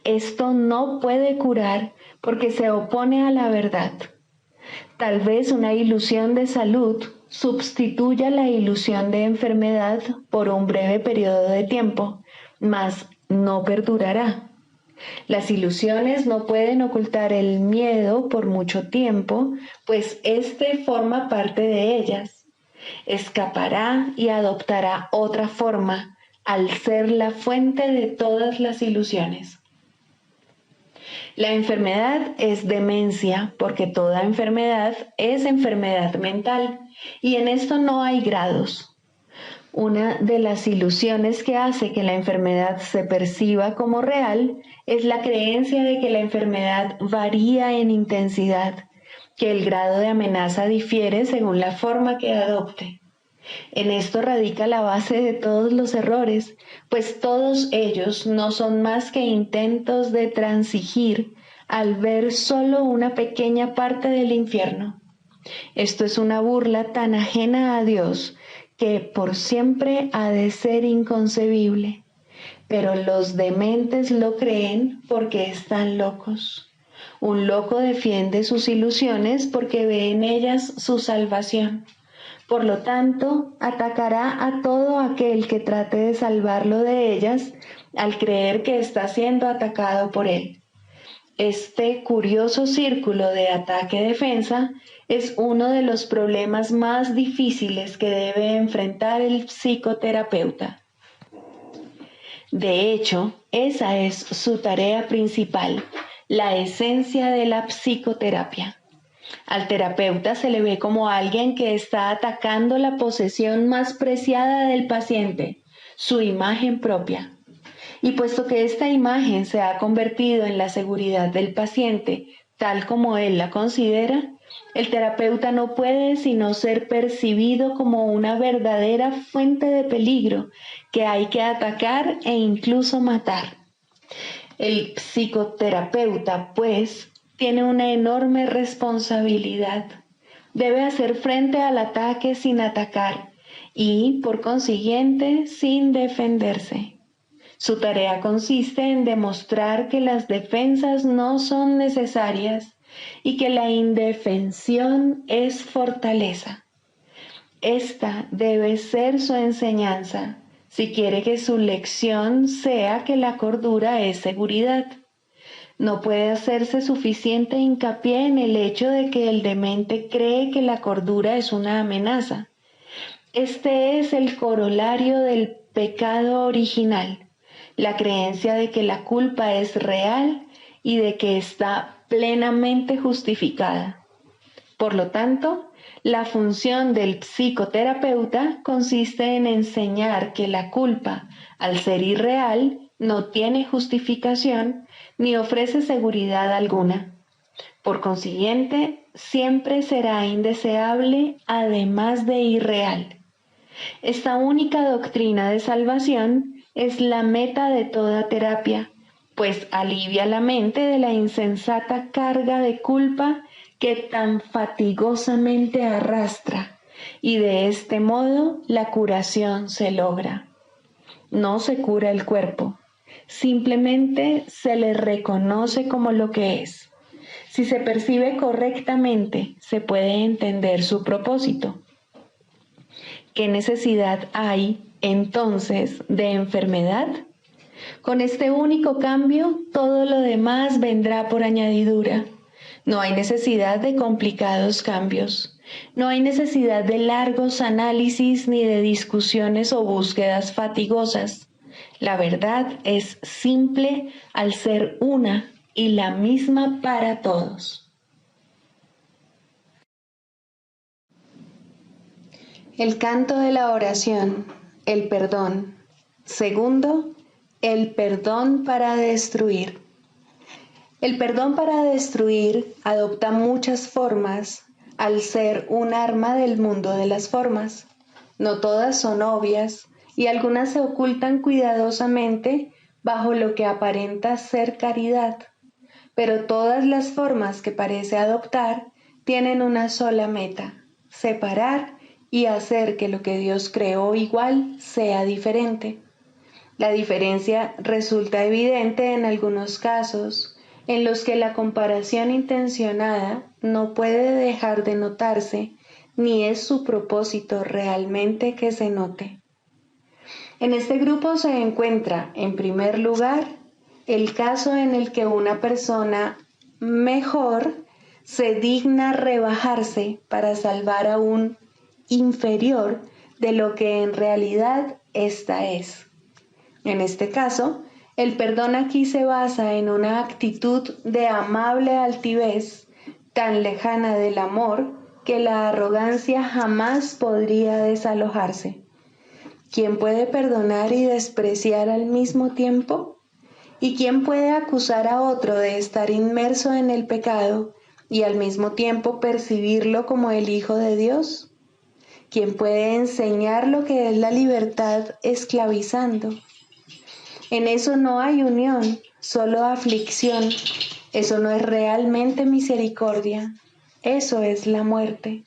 Esto no puede curar porque se opone a la verdad. Tal vez una ilusión de salud sustituya la ilusión de enfermedad por un breve periodo de tiempo, mas no perdurará. Las ilusiones no pueden ocultar el miedo por mucho tiempo, pues éste forma parte de ellas. Escapará y adoptará otra forma al ser la fuente de todas las ilusiones. La enfermedad es demencia porque toda enfermedad es enfermedad mental y en esto no hay grados. Una de las ilusiones que hace que la enfermedad se perciba como real es la creencia de que la enfermedad varía en intensidad, que el grado de amenaza difiere según la forma que adopte. En esto radica la base de todos los errores, pues todos ellos no son más que intentos de transigir al ver solo una pequeña parte del infierno. Esto es una burla tan ajena a Dios que por siempre ha de ser inconcebible. Pero los dementes lo creen porque están locos. Un loco defiende sus ilusiones porque ve en ellas su salvación. Por lo tanto, atacará a todo aquel que trate de salvarlo de ellas al creer que está siendo atacado por él. Este curioso círculo de ataque-defensa es uno de los problemas más difíciles que debe enfrentar el psicoterapeuta. De hecho, esa es su tarea principal, la esencia de la psicoterapia. Al terapeuta se le ve como alguien que está atacando la posesión más preciada del paciente, su imagen propia. Y puesto que esta imagen se ha convertido en la seguridad del paciente, tal como él la considera, el terapeuta no puede sino ser percibido como una verdadera fuente de peligro que hay que atacar e incluso matar. El psicoterapeuta, pues, tiene una enorme responsabilidad. Debe hacer frente al ataque sin atacar y, por consiguiente, sin defenderse. Su tarea consiste en demostrar que las defensas no son necesarias y que la indefensión es fortaleza. Esta debe ser su enseñanza, si quiere que su lección sea que la cordura es seguridad. No puede hacerse suficiente hincapié en el hecho de que el demente cree que la cordura es una amenaza. Este es el corolario del pecado original, la creencia de que la culpa es real y de que está plenamente justificada. Por lo tanto, la función del psicoterapeuta consiste en enseñar que la culpa, al ser irreal, no tiene justificación ni ofrece seguridad alguna. Por consiguiente, siempre será indeseable, además de irreal. Esta única doctrina de salvación es la meta de toda terapia, pues alivia la mente de la insensata carga de culpa que tan fatigosamente arrastra, y de este modo la curación se logra. No se cura el cuerpo, simplemente se le reconoce como lo que es. Si se percibe correctamente, se puede entender su propósito. ¿Qué necesidad hay, entonces, de enfermedad? Con este único cambio, todo lo demás vendrá por añadidura. No hay necesidad de complicados cambios. No hay necesidad de largos análisis ni de discusiones o búsquedas fatigosas. La verdad es simple al ser una y la misma para todos. El canto de la oración, el perdón. Segundo, el perdón para destruir. El perdón para destruir adopta muchas formas al ser un arma del mundo de las formas. No todas son obvias y algunas se ocultan cuidadosamente bajo lo que aparenta ser caridad, pero todas las formas que parece adoptar tienen una sola meta: separar y hacer que lo que Dios creó igual sea diferente. La diferencia resulta evidente en algunos casos en los que la comparación intencionada no puede dejar de notarse, ni es su propósito realmente que se note. En este grupo se encuentra, en primer lugar, el caso en el que una persona mejor se digna rebajarse para salvar a un inferior de lo que en realidad ésta es. En este caso, el perdón aquí se basa en una actitud de amable altivez tan lejana del amor que la arrogancia jamás podría desalojarse. ¿Quién puede perdonar y despreciar al mismo tiempo? ¿Y quién puede acusar a otro de estar inmerso en el pecado y al mismo tiempo percibirlo como el Hijo de Dios? ¿Quién puede enseñar lo que es la libertad esclavizando? En eso no hay unión, solo aflicción. Eso no es realmente misericordia, eso es la muerte.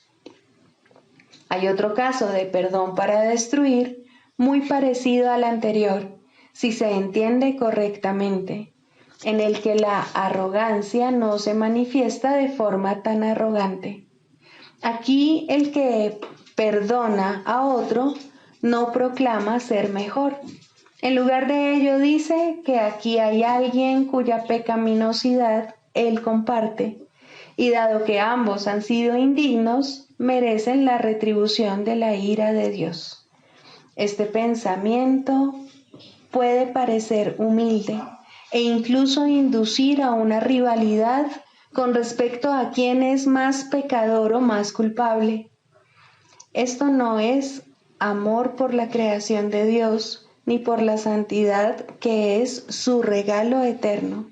Hay otro caso de perdón para destruir, muy parecido al anterior, si se entiende correctamente, en el que la arrogancia no se manifiesta de forma tan arrogante. Aquí el que perdona a otro no proclama ser mejor. En lugar de ello dice que aquí hay alguien cuya pecaminosidad él comparte, y dado que ambos han sido indignos, merecen la retribución de la ira de Dios. Este pensamiento puede parecer humilde e incluso inducir a una rivalidad con respecto a quién es más pecador o más culpable. Esto no es amor por la creación de Dios, ni por la santidad que es su regalo eterno.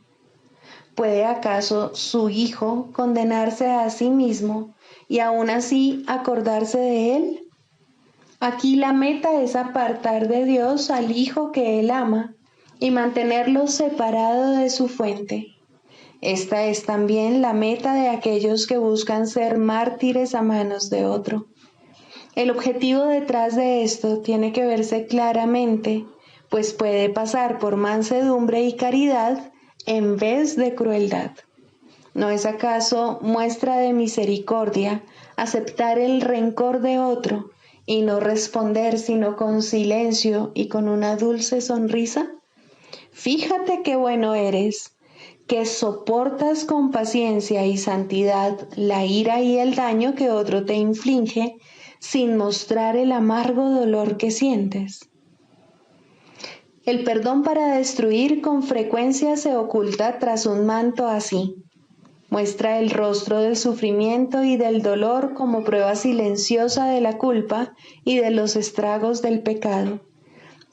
¿Puede acaso su Hijo condenarse a sí mismo y aún así acordarse de él? Aquí la meta es apartar de Dios al Hijo que él ama y mantenerlo separado de su fuente. Esta es también la meta de aquellos que buscan ser mártires a manos de otro. El objetivo detrás de esto tiene que verse claramente, pues puede pasar por mansedumbre y caridad en vez de crueldad. ¿No es acaso muestra de misericordia aceptar el rencor de otro y no responder sino con silencio y con una dulce sonrisa? Fíjate qué bueno eres, que soportas con paciencia y santidad la ira y el daño que otro te inflige sin mostrar el amargo dolor que sientes. El perdón para destruir con frecuencia se oculta tras un manto así. Muestra el rostro del sufrimiento y del dolor como prueba silenciosa de la culpa y de los estragos del pecado.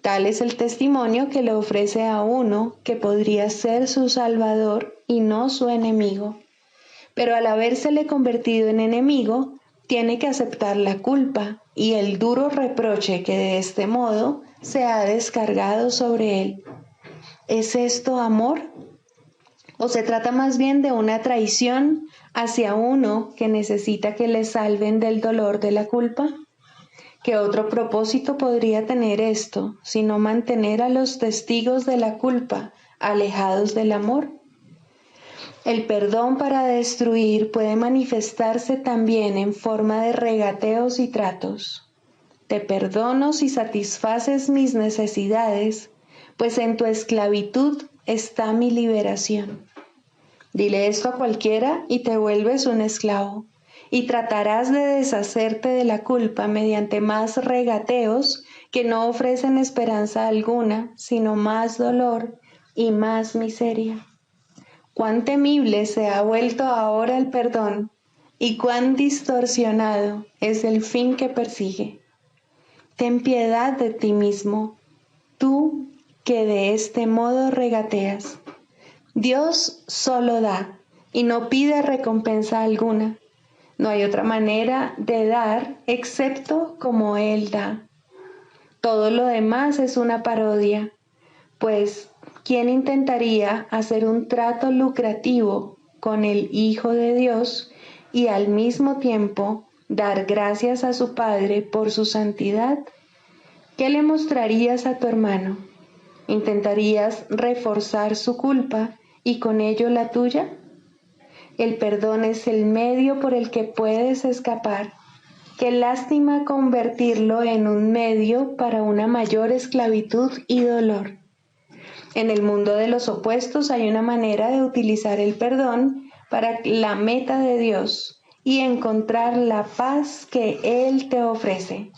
Tal es el testimonio que le ofrece a uno que podría ser su salvador y no su enemigo. Pero al habérsele convertido en enemigo, tiene que aceptar la culpa y el duro reproche que de este modo se ha descargado sobre él. ¿Es esto amor? ¿O se trata más bien de una traición hacia uno que necesita que le salven del dolor de la culpa? ¿Qué otro propósito podría tener esto, sino mantener a los testigos de la culpa alejados del amor? El perdón para destruir puede manifestarse también en forma de regateos y tratos. Te perdono si satisfaces mis necesidades, pues en tu esclavitud está mi liberación. Dile esto a cualquiera y te vuelves un esclavo, y tratarás de deshacerte de la culpa mediante más regateos que no ofrecen esperanza alguna, sino más dolor y más miseria. Cuán temible se ha vuelto ahora el perdón y cuán distorsionado es el fin que persigue. Ten piedad de ti mismo, tú que de este modo regateas. Dios solo da y no pide recompensa alguna. No hay otra manera de dar excepto como Él da. Todo lo demás es una parodia, pues ¿quién intentaría hacer un trato lucrativo con el Hijo de Dios y al mismo tiempo dar gracias a su Padre por su santidad? ¿Qué le mostrarías a tu hermano? ¿Intentarías reforzar su culpa y con ello la tuya? El perdón es el medio por el que puedes escapar. Qué lástima convertirlo en un medio para una mayor esclavitud y dolor. En el mundo de los opuestos hay una manera de utilizar el perdón para la meta de Dios y encontrar la paz que Él te ofrece.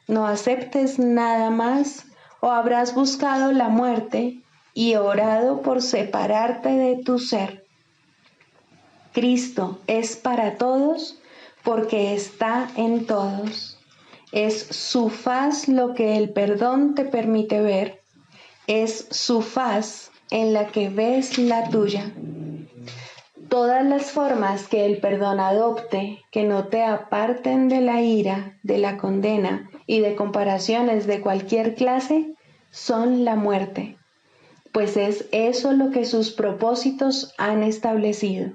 No aceptes nada más o habrás buscado la muerte y orado por separarte de tu ser. Cristo es para todos porque está en todos. Es su faz lo que el perdón te permite ver. Es su faz en la que ves la tuya. Todas las formas que el perdón adopte, que no te aparten de la ira, de la condena y de comparaciones de cualquier clase, son la muerte, pues es eso lo que sus propósitos han establecido.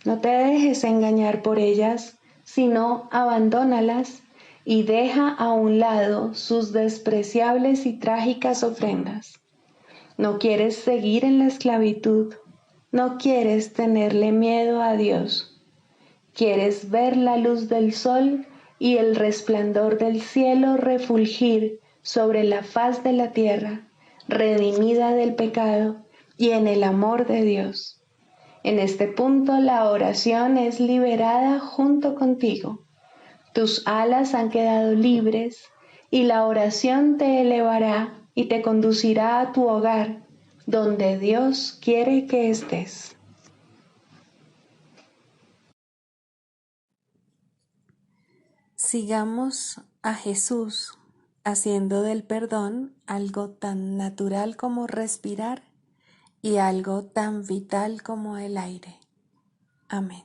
No te dejes engañar por ellas, sino abandónalas y deja a un lado sus despreciables y trágicas ofrendas. No quieres seguir en la esclavitud, no quieres tenerle miedo a Dios. Quieres ver la luz del sol y el resplandor del cielo refulgir sobre la faz de la tierra, redimida del pecado y en el amor de Dios. En este punto la oración es liberada junto contigo. Tus alas han quedado libres y la oración te elevará y te conducirá a tu hogar, donde Dios quiere que estés. Sigamos a Jesús haciendo del perdón algo tan natural como respirar y algo tan vital como el aire. Amén.